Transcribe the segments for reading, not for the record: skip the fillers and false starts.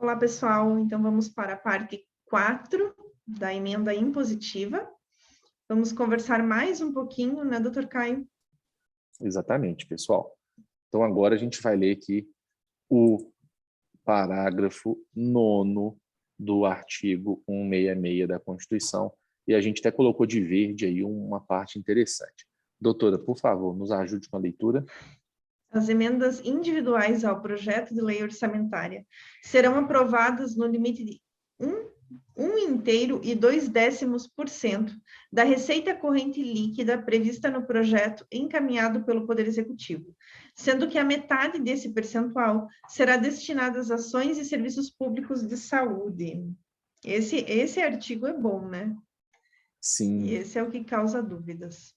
Olá, pessoal. Então, vamos para a parte 4 da emenda impositiva. Vamos conversar mais um pouquinho, né, doutor Caio? Exatamente, pessoal. Então, agora a gente vai ler aqui o parágrafo 9º do artigo 166 da Constituição, e a gente até colocou de verde aí uma parte interessante. Doutora, por favor, nos ajude com a leitura. As emendas individuais ao projeto de lei orçamentária serão aprovadas no limite de 1,2% da receita corrente líquida prevista no projeto encaminhado pelo Poder Executivo, sendo que a metade desse percentual será destinada às ações e serviços públicos de saúde. Esse artigo é bom, né? Sim. E esse é o que causa dúvidas.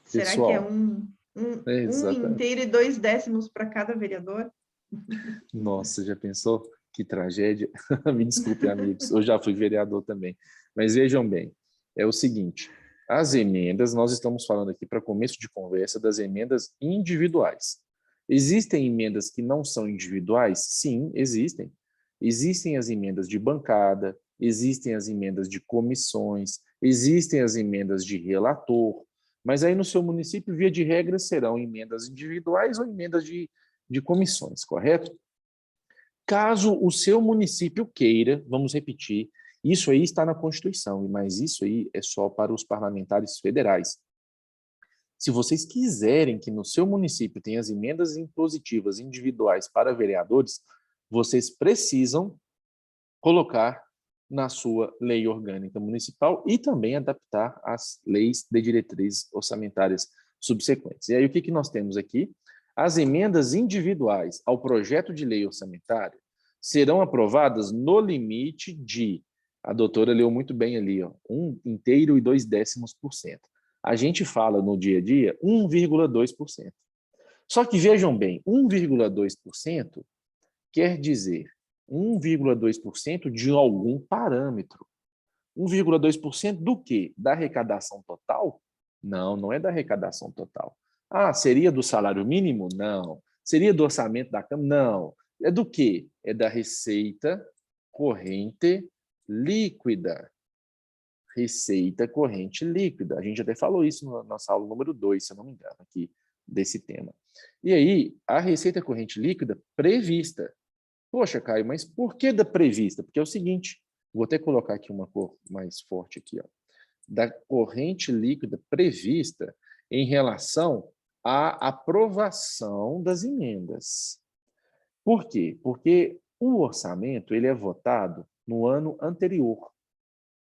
Pessoal, será que é um inteiro e 2/10 para cada vereador? Nossa, já pensou? Que tragédia. Me desculpe, amigos, eu já fui vereador também. Mas vejam bem, é o seguinte, as emendas, nós estamos falando aqui para começo de conversa das emendas individuais. Existem emendas que não são individuais? Sim, existem. Existem as emendas de bancada, existem as emendas de comissões, existem as emendas de relator, mas aí no seu município, via de regra, serão emendas individuais ou emendas de comissões, correto? Caso o seu município queira, vamos repetir, isso aí está na Constituição, mas isso aí é só para os parlamentares federais. Se vocês quiserem que no seu município tenha as emendas impositivas individuais para vereadores, vocês precisam colocar na sua lei orgânica municipal e também adaptar as leis de diretrizes orçamentárias subsequentes. E aí o que nós temos aqui? As emendas individuais ao projeto de lei orçamentária serão aprovadas no limite de, a doutora leu muito bem ali, 1,2%. A gente fala no dia a dia 1,2%. Só que vejam bem, 1,2% quer dizer 1,2% de algum parâmetro. 1,2% do quê? Da arrecadação total? Não, não é da arrecadação total. Ah, seria do salário mínimo? Não. Seria do orçamento da Câmara? Não. É do quê? É da receita corrente líquida. Receita corrente líquida. A gente até falou isso na nossa aula número 2, se eu não me engano, aqui, desse tema. E aí, a receita corrente líquida prevista. Poxa, Caio, mas por que da prevista? Porque é o seguinte, vou até colocar aqui uma cor mais forte aqui, ó, da corrente líquida prevista em relação à aprovação das emendas. Por quê? Porque o orçamento ele é votado no ano anterior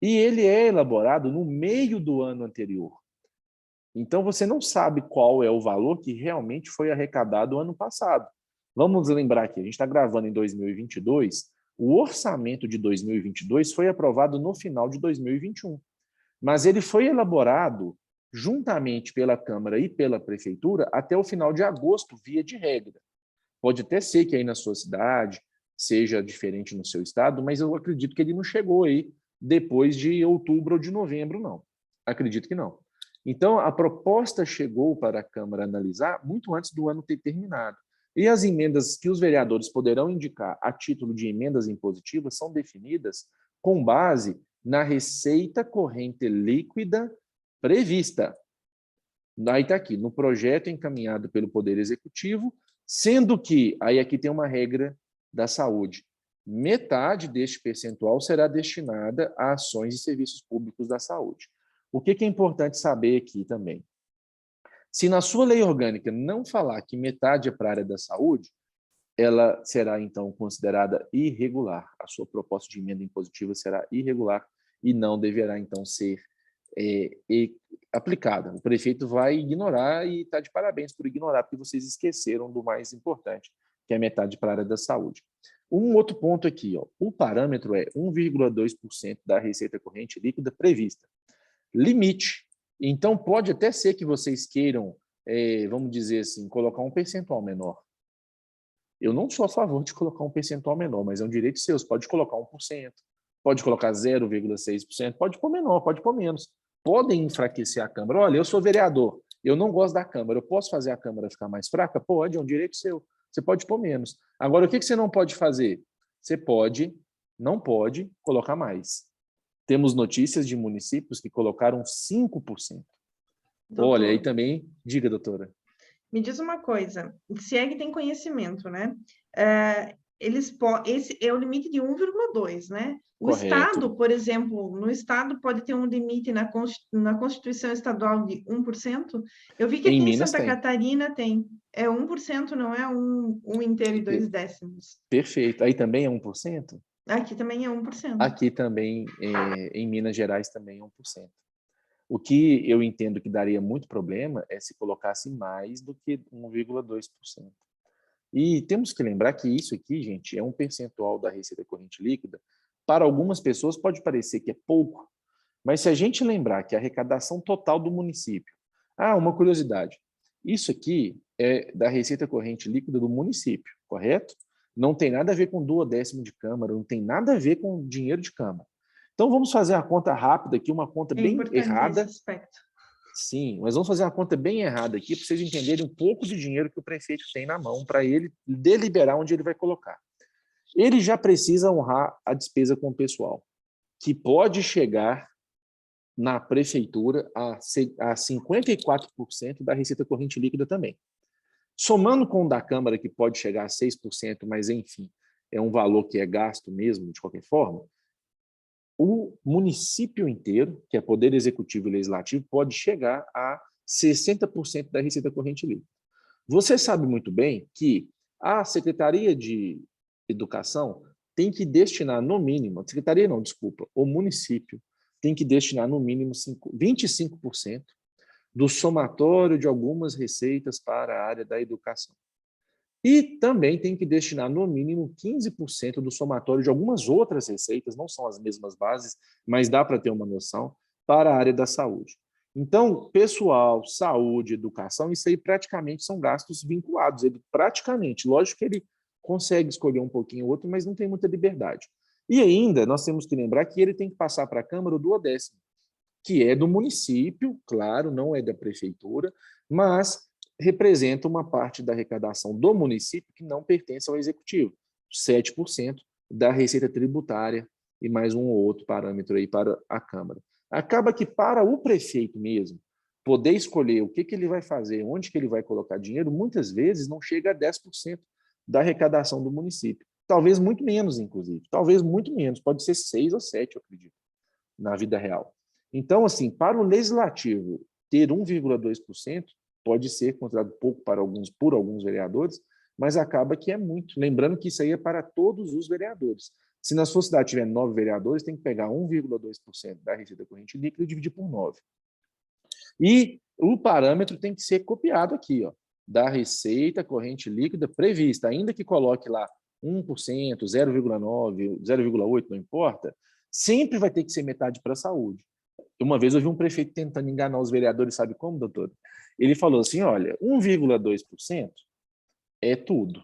e ele é elaborado no meio do ano anterior. Então, você não sabe qual é o valor que realmente foi arrecadado no ano passado. Vamos lembrar que a gente está gravando em 2022, o orçamento de 2022 foi aprovado no final de 2021, mas ele foi elaborado juntamente pela Câmara e pela Prefeitura até o final de agosto, via de regra. Pode até ser que aí na sua cidade seja diferente no seu estado, mas eu acredito que ele não chegou aí depois de outubro ou de novembro, não. Acredito que não. Então, a proposta chegou para a Câmara analisar muito antes do ano ter terminado. E as emendas que os vereadores poderão indicar a título de emendas impositivas são definidas com base na receita corrente líquida prevista. Aí está aqui, no projeto encaminhado pelo Poder Executivo, sendo que, aí aqui tem uma regra da saúde, metade deste percentual será destinada a ações e serviços públicos da saúde. O que é importante saber aqui também? Se na sua lei orgânica não falar que metade é para a área da saúde, ela será, então, considerada irregular. A sua proposta de emenda impositiva será irregular e não deverá, então, ser aplicada. O prefeito vai ignorar e está de parabéns por ignorar, porque vocês esqueceram do mais importante, que é metade para a área da saúde. Um outro ponto aqui, ó, o parâmetro é 1,2% da receita corrente líquida prevista. Limite. Então, pode até ser que vocês queiram, vamos dizer assim, colocar um percentual menor. Eu não sou a favor de colocar um percentual menor, mas é um direito seu. Você pode colocar 1%, pode colocar 0,6%, pode pôr menor, pode pôr menos. Podem enfraquecer a Câmara. Olha, eu sou vereador, eu não gosto da Câmara, eu posso fazer a Câmara ficar mais fraca? Pode, é um direito seu. Você pode pôr menos. Agora, o que você não pode fazer? Você pode não pode colocar mais. Temos notícias de municípios que colocaram 5%. Doutor, olha, aí também, diga, doutora. me diz uma coisa, se é que tem conhecimento, né? Esse é o limite de 1,2, né? O Correto. Estado, por exemplo, no Estado pode ter um limite na Constituição Estadual de 1%. Eu vi que Em aqui em Minas Santa tem. Catarina tem. É 1%, não é um inteiro e 2 décimos. Perfeito. Aí também é 1%? Aqui também é 1%. Aqui também, em Minas Gerais, também é 1%. O que eu entendo que daria muito problema é se colocasse mais do que 1,2%. E temos que lembrar que isso aqui, gente, é um percentual da receita corrente líquida. Para algumas pessoas pode parecer que é pouco, mas se a gente lembrar que a arrecadação total do município... uma curiosidade. Isso aqui é da receita corrente líquida do município, correto? Não tem nada a ver com duodécimo de Câmara, não tem nada a ver com dinheiro de Câmara. Então vamos fazer a conta rápida aqui, uma conta bem importante esse errada. aspecto. Sim, mas vamos fazer uma conta bem errada aqui para vocês entenderem um pouco de dinheiro que o prefeito tem na mão para ele deliberar onde ele vai colocar. Ele já precisa honrar a despesa com o pessoal, que pode chegar na prefeitura a 54% da receita corrente líquida também. Somando com o da Câmara, que pode chegar a 6%, mas enfim, é um valor que é gasto mesmo, de qualquer forma, o município inteiro, que é poder executivo e legislativo, pode chegar a 60% da receita corrente líquida. Você sabe muito bem que a Secretaria de Educação tem que destinar no mínimo, Secretaria não, desculpa, o município tem que destinar no mínimo 25% do somatório de algumas receitas para a área da educação. E também tem que destinar no mínimo 15% do somatório de algumas outras receitas, não são as mesmas bases, mas dá para ter uma noção, para a área da saúde. Então, pessoal, saúde, educação, isso aí praticamente são gastos vinculados. Ele praticamente, lógico que ele consegue escolher um pouquinho ou outro, mas não tem muita liberdade. E ainda, nós temos que lembrar que ele tem que passar para a Câmara o duodécimo, que é do município, claro, não é da prefeitura, mas representa uma parte da arrecadação do município que não pertence ao executivo, 7% da receita tributária e mais um ou outro parâmetro aí para a Câmara. Acaba que para o prefeito mesmo poder escolher o que ele vai fazer, onde que ele vai colocar dinheiro, muitas vezes não chega a 10% da arrecadação do município. Talvez muito menos, inclusive. Talvez muito menos. Pode ser 6 ou 7, eu acredito, na vida real. Então, assim, para o legislativo ter 1,2% pode ser considerado pouco por alguns vereadores, mas acaba que é muito. Lembrando que isso aí é para todos os vereadores. Se na sua cidade tiver 9 vereadores, tem que pegar 1,2% da receita corrente líquida e dividir por 9. E o parâmetro tem que ser copiado aqui, ó, da receita corrente líquida prevista, ainda que coloque lá 1%, 0,9%, 0,8%, não importa, sempre vai ter que ser metade para a saúde. Uma vez eu vi um prefeito tentando enganar os vereadores, sabe como, doutor? Ele falou assim, olha, 1,2% é tudo.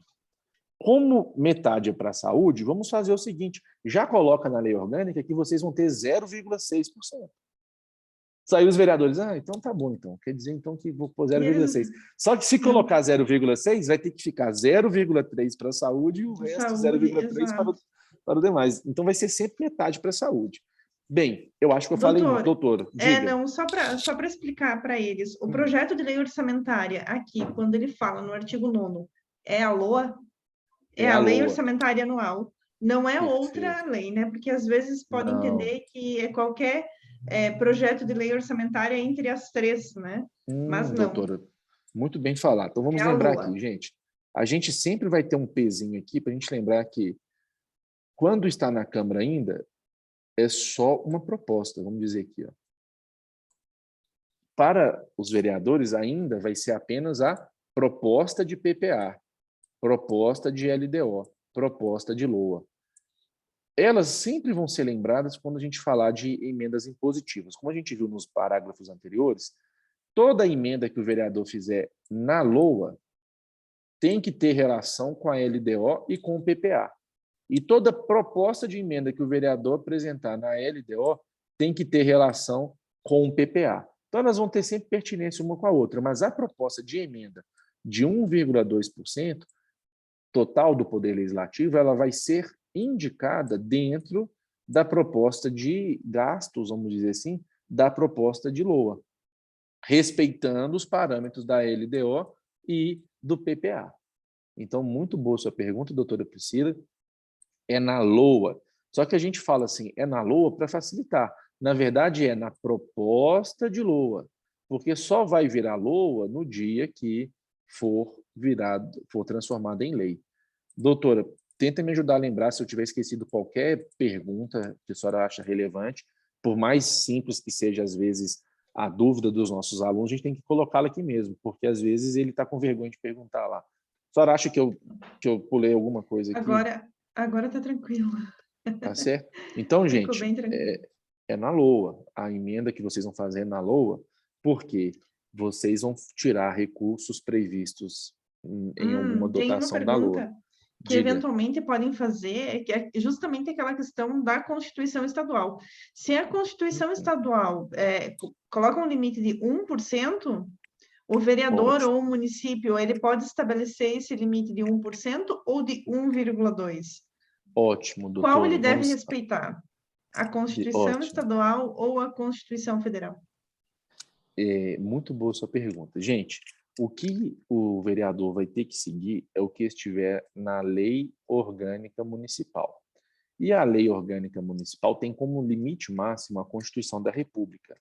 Como metade é para a saúde, vamos fazer o seguinte, já coloca na lei orgânica que vocês vão ter 0,6%. Saiu os vereadores, então tá bom, então. Quer dizer, então, que vou pôr 0,6. Só que se colocar 0,6, vai ter que ficar 0,3 para a saúde e o resto 0,3 para o demais. Então, vai ser sempre metade para a saúde. Bem, eu acho que eu falei muito, doutora. Diga. Não, só para explicar para eles, o projeto de lei orçamentária aqui, quando ele fala no artigo 9º, é a LOA? É a lei orçamentária anual. Não é outra lei, né? Porque às vezes pode entender que é qualquer projeto de lei orçamentária entre as três, né? Mas não. Doutora, muito bem falado. Então vamos lembrar aqui, gente. A gente sempre vai ter um pezinho aqui para a gente lembrar que quando está na Câmara ainda, é só uma proposta, vamos dizer aqui, ó. Para os vereadores ainda vai ser apenas a proposta de PPA, proposta de LDO, proposta de LOA. Elas sempre vão ser lembradas quando a gente falar de emendas impositivas. Como a gente viu nos parágrafos anteriores, toda emenda que o vereador fizer na LOA tem que ter relação com a LDO e com o PPA. E toda proposta de emenda que o vereador apresentar na LDO tem que ter relação com o PPA. Então, elas vão ter sempre pertinência uma com a outra, mas a proposta de emenda de 1,2% total do Poder Legislativo, ela vai ser indicada dentro da proposta de gastos, vamos dizer assim, da proposta de LOA, respeitando os parâmetros da LDO e do PPA. Então, muito boa sua pergunta, doutora Priscila. É na LOA. Só que a gente fala assim, é na LOA para facilitar. Na verdade, é na proposta de LOA, porque só vai virar LOA no dia que for transformada em lei. Doutora, tenta me ajudar a lembrar se eu tiver esquecido qualquer pergunta que a senhora acha relevante, por mais simples que seja, às vezes, a dúvida dos nossos alunos, a gente tem que colocá-la aqui mesmo, porque às vezes ele está com vergonha de perguntar lá. A senhora acha que eu pulei alguma coisa aqui? Agora está tranquilo. Tá certo? Então, Ficou gente, bem tranquilo. é na LOA. A emenda que vocês vão fazer é na LOA, porque vocês vão tirar recursos previstos em alguma Tem uma dotação da LOA. pergunta que Diga. eventualmente podem fazer, que é justamente aquela questão da Constituição Estadual. Se a Constituição Estadual coloca um limite de 1%, o vereador Ótimo. ou o município, ele pode estabelecer esse limite de 1% ou de 1,2%? Ótimo, Qual ele doutora. deve respeitar? A Constituição Ótimo. Estadual ou a Constituição Federal? Muito boa sua pergunta. Gente, o que o vereador vai ter que seguir é o que estiver na lei orgânica municipal. E a lei orgânica municipal tem como limite máximo a Constituição da República.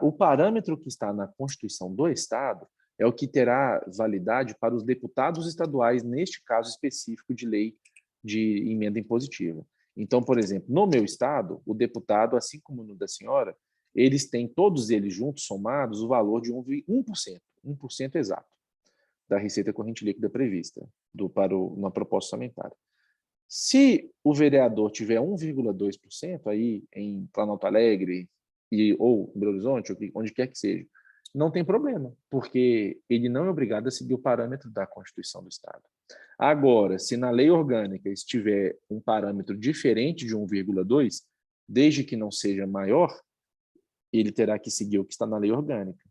O parâmetro que está na Constituição do Estado é o que terá validade para os deputados estaduais, neste caso específico de lei de emenda impositiva. Então, por exemplo, no meu estado, o deputado, assim como no da senhora, eles têm, todos eles juntos, somados, o valor de 1% exato da receita corrente líquida prevista na proposta orçamentária. Se o vereador tiver 1,2% aí em Planalto Alegre ou Belo Horizonte, onde quer que seja, não tem problema, porque ele não é obrigado a seguir o parâmetro da Constituição do Estado. Agora, se na lei orgânica estiver um parâmetro diferente de 1,2, desde que não seja maior, ele terá que seguir o que está na lei orgânica.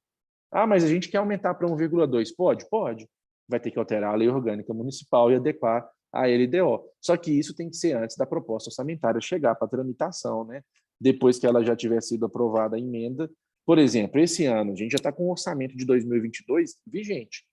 Ah, mas a gente quer aumentar para 1,2. Pode? Pode. Vai ter que alterar a lei orgânica municipal e adequar a LDO. Só que isso tem que ser antes da proposta orçamentária chegar para tramitação, né? Depois que ela já tiver sido aprovada a emenda. Por exemplo, esse ano, a gente já está com o orçamento de 2022 vigente.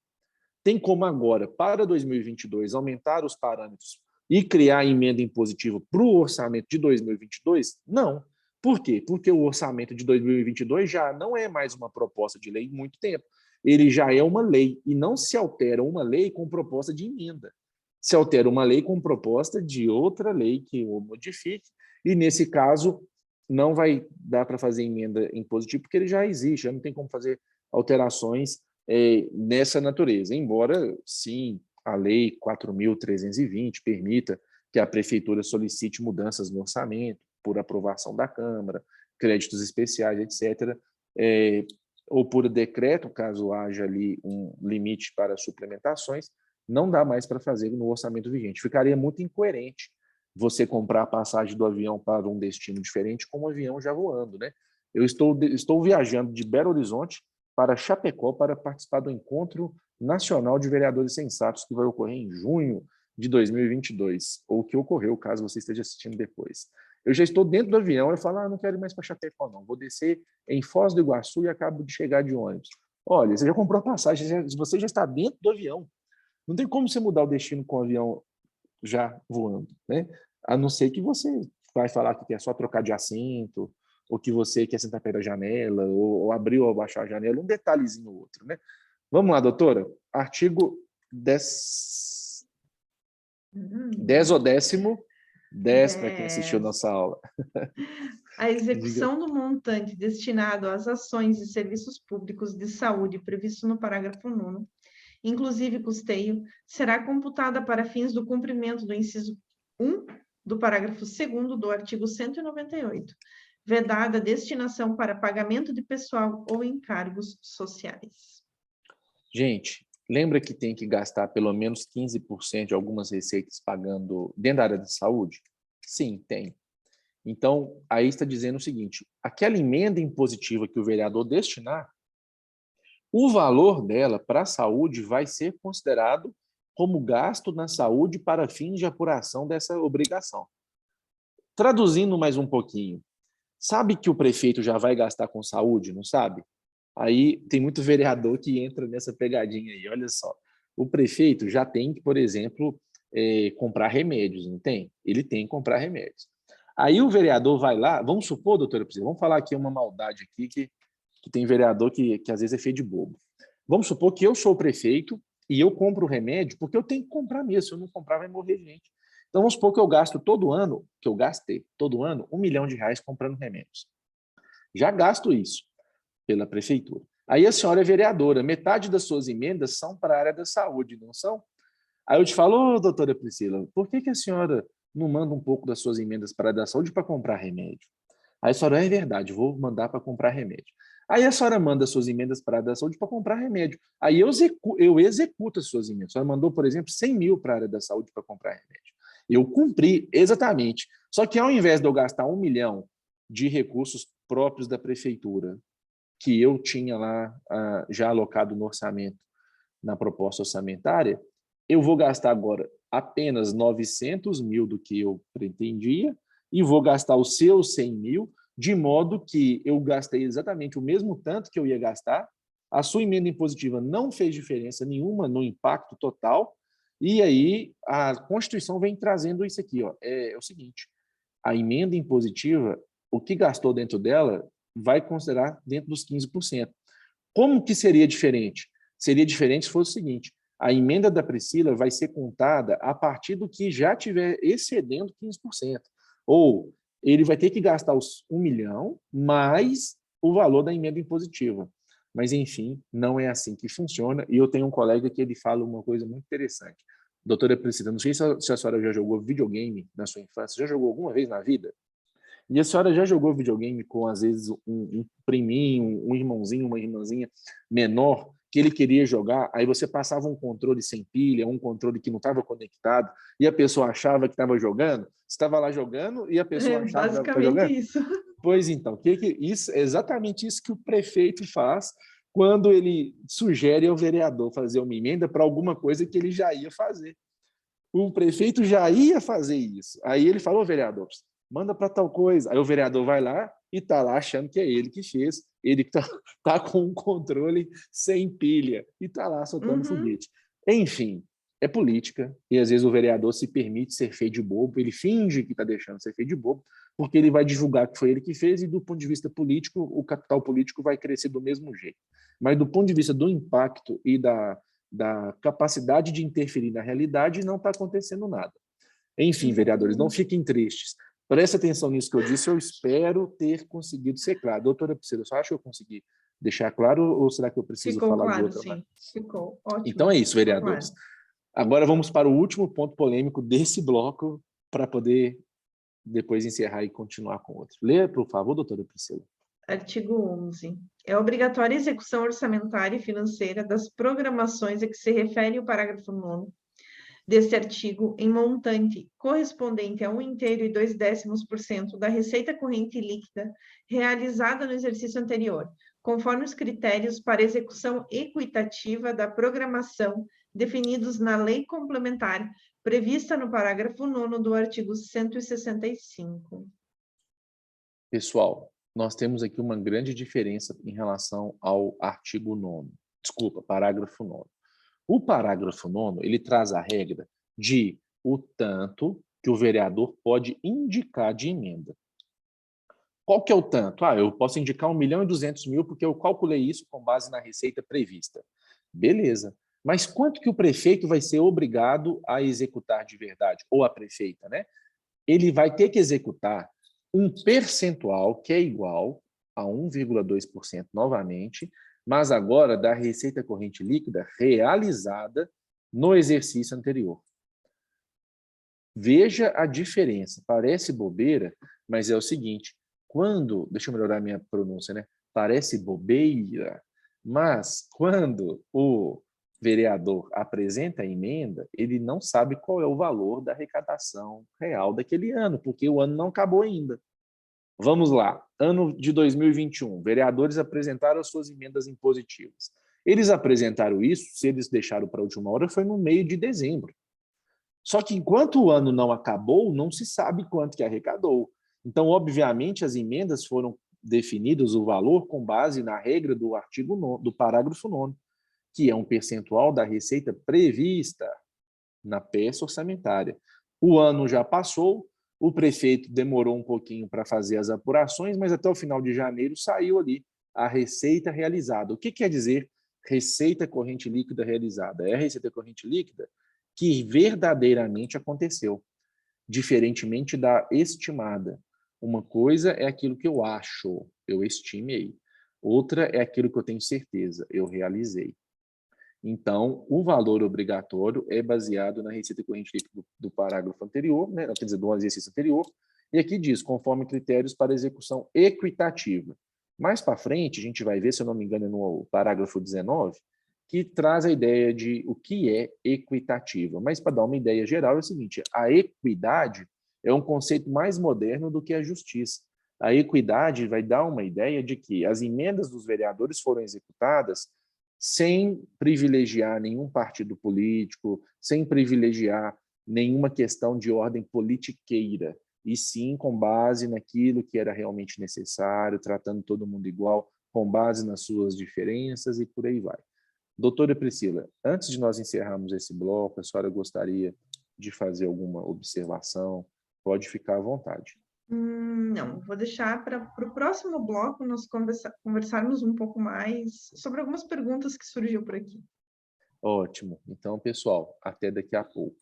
Tem como agora, para 2022, aumentar os parâmetros e criar a emenda impositiva para o orçamento de 2022? Não. Por quê? Porque o orçamento de 2022 já não é mais uma proposta de lei em muito tempo. Ele já é uma lei, e não se altera uma lei com proposta de emenda. Se altera uma lei com proposta de outra lei que o modifique, e nesse caso não vai dar para fazer emenda impositiva, porque ele já existe, já não tem como fazer alterações nessa natureza. Embora, sim, a lei 4.320 permita que a prefeitura solicite mudanças no orçamento, por aprovação da Câmara, créditos especiais, etc., ou por decreto, caso haja ali um limite para suplementações, não dá mais para fazer no orçamento vigente. Ficaria muito incoerente você comprar a passagem do avião para um destino diferente com um avião já voando, né? Eu estou viajando de Belo Horizonte para Chapecó para participar do Encontro Nacional de Vereadores Sensatos, que vai ocorrer em junho de 2022, ou que ocorreu, caso você esteja assistindo depois. Eu já estou dentro do avião, eu falo, não quero ir mais para Chapecó, não. Vou descer em Foz do Iguaçu e acabo de chegar de ônibus. Olha, você já comprou a passagem, você já está dentro do avião. Não tem como você mudar o destino com o avião já voando, né? A não ser que você vai falar que quer só trocar de assento, ou que você quer sentar perto da janela, ou abrir ou abaixar a janela, um detalhezinho ou outro, né? Vamos lá, doutora. Artigo 10 ou 10º, 10 para quem assistiu nossa aula. A execução do montante destinado às ações e serviços públicos de saúde previsto no parágrafo 9º, inclusive custeio, será computada para fins do cumprimento do inciso 1 do parágrafo 2º do artigo 198, vedada a destinação para pagamento de pessoal ou encargos sociais. Gente, lembra que tem que gastar pelo menos 15% de algumas receitas pagando dentro da área de saúde? Sim, tem. Então, aí está dizendo o seguinte, aquela emenda impositiva que o vereador destinar, o valor dela para a saúde vai ser considerado como gasto na saúde para fins de apuração dessa obrigação. Traduzindo mais um pouquinho, sabe que o prefeito já vai gastar com saúde, não sabe? Aí tem muito vereador que entra nessa pegadinha aí, olha só. O prefeito já tem que, por exemplo, comprar remédios, não tem? Ele tem que comprar remédios. Aí o vereador vai lá, vamos supor, doutora Priscila, vamos falar aqui uma maldade aqui, que tem vereador que às vezes é feio de bobo. Vamos supor que eu sou o prefeito e eu compro o remédio porque eu tenho que comprar mesmo, se eu não comprar vai morrer gente. Então vamos supor que eu gasto todo ano, que eu gastei todo ano, R$1 milhão comprando remédios. Já gasto isso pela prefeitura. Aí a senhora é vereadora, metade das suas emendas são para a área da saúde, não são? Aí eu te falo, oh, doutora Priscila, por que a senhora não manda um pouco das suas emendas para a área da saúde para comprar remédio? Aí a senhora, é verdade, vou mandar para comprar remédio. Aí a senhora manda suas emendas para a área da saúde para comprar remédio. Aí eu executo as suas emendas. A senhora mandou, por exemplo, 100 mil para a área da saúde para comprar remédio. Eu cumpri, exatamente. Só que ao invés de eu gastar 1 milhão de recursos próprios da prefeitura, que eu tinha lá já alocado no orçamento, na proposta orçamentária, eu vou gastar agora apenas 900 mil do que eu pretendia e vou gastar os seus 100 mil, de modo que eu gastei exatamente o mesmo tanto que eu ia gastar, a sua emenda impositiva não fez diferença nenhuma no impacto total, e aí a Constituição vem trazendo isso aqui. Ó. É o seguinte, a emenda impositiva, o que gastou dentro dela, vai considerar dentro dos 15%. Como que seria diferente? Seria diferente se fosse o seguinte, a emenda da Priscila vai ser contada a partir do que já tiver excedendo 15%. Ou ele vai ter que gastar os 1 milhão mais o valor da emenda impositiva. Mas, enfim, não é assim que funciona. E eu tenho um colega que ele fala uma coisa muito interessante. Doutora Priscila, não sei se a senhora já jogou videogame na sua infância. Já jogou alguma vez na vida? E a senhora já jogou videogame com, às vezes, um priminho, um irmãozinho, uma irmãzinha menor, que ele queria jogar, aí você passava um controle sem pilha, um controle que não estava conectado, e a pessoa achava que estava jogando, você estava lá jogando e a pessoa achava que estava Basicamente jogando? isso. Pois então, isso, é exatamente isso que o prefeito faz quando ele sugere ao vereador fazer uma emenda para alguma coisa que ele já ia fazer. O prefeito já ia fazer isso. Aí ele falou, vereador, manda para tal coisa. Aí o vereador vai lá e está lá achando que é ele que fez, ele que tá com um controle sem pilha e está lá soltando foguete. Enfim, é política e às vezes o vereador se permite ser feio de bobo, ele finge que está deixando ser feio de bobo, porque ele vai divulgar que foi ele que fez e do ponto de vista político, o capital político vai crescer do mesmo jeito. Mas do ponto de vista do impacto e da capacidade de interferir na realidade, não está acontecendo nada. Enfim, vereadores, não fiquem tristes. Preste atenção nisso que eu disse, eu espero ter conseguido ser claro. Doutora Priscila, você acha que eu consegui deixar claro ou será que eu preciso Ficou falar claro, de outra sim. maneira? Ficou ótimo. Então é isso, Ficou vereadores. claro. Agora vamos para o último ponto polêmico desse bloco para poder depois encerrar e continuar com outro. Lê, por favor, doutora Priscila. Artigo 11. É obrigatória a execução orçamentária e financeira das programações a que se refere o parágrafo 9º deste artigo em montante correspondente a 1,2% da receita corrente líquida realizada no exercício anterior, conforme os critérios para execução equitativa da programação definidos na lei complementar prevista no parágrafo 9º do artigo 165. Pessoal, nós temos aqui uma grande diferença em relação ao artigo 9º. Desculpa, parágrafo 9º. O parágrafo 9º, ele traz a regra de o tanto que o vereador pode indicar de emenda. Qual que é o tanto? Eu posso indicar 1.200.000 porque eu calculei isso com base na receita prevista. Beleza. Mas quanto que o prefeito vai ser obrigado a executar de verdade? Ou a prefeita, né? Ele vai ter que executar um percentual que é igual a 1,2% novamente, mas agora da receita corrente líquida realizada no exercício anterior. Veja a diferença. Parece bobeira, mas é o seguinte, deixa eu melhorar a minha pronúncia, né? Parece bobeira, mas quando o vereador apresenta a emenda, ele não sabe qual é o valor da arrecadação real daquele ano, porque o ano não acabou ainda. Vamos lá, ano de 2021, vereadores apresentaram as suas emendas impositivas. Eles apresentaram isso, se eles deixaram para a última hora, foi no meio de dezembro. Só que enquanto o ano não acabou, não se sabe quanto que arrecadou. Então, obviamente, as emendas foram definidas, o valor, com base na regra do artigo 9º, do parágrafo 9º, que é um percentual da receita prevista na peça orçamentária. O ano já passou, o prefeito demorou um pouquinho para fazer as apurações, mas até o final de janeiro saiu ali a receita realizada. O que quer dizer receita corrente líquida realizada? É a receita corrente líquida que verdadeiramente aconteceu, diferentemente da estimada. Uma coisa é aquilo que eu acho, eu estimei. Outra é aquilo que eu tenho certeza, eu realizei. Então, o valor obrigatório é baseado na receita corrente líquida do parágrafo anterior, né? Quer dizer, do exercício anterior, e aqui diz, conforme critérios para execução equitativa. Mais para frente, a gente vai ver, se eu não me engano, no parágrafo 19, que traz a ideia de o que é equitativa. Mas, para dar uma ideia geral, é o seguinte, a equidade é um conceito mais moderno do que a justiça. A equidade vai dar uma ideia de que as emendas dos vereadores foram executadas sem privilegiar nenhum partido político, sem privilegiar nenhuma questão de ordem politiqueira, e sim com base naquilo que era realmente necessário, tratando todo mundo igual, com base nas suas diferenças e por aí vai. Doutora Priscila, antes de nós encerrarmos esse bloco, a senhora gostaria de fazer alguma observação? Pode ficar à vontade. Não, vou deixar para o próximo bloco nós conversarmos um pouco mais sobre algumas perguntas que surgiu por aqui. Ótimo. Então, pessoal, até daqui a pouco.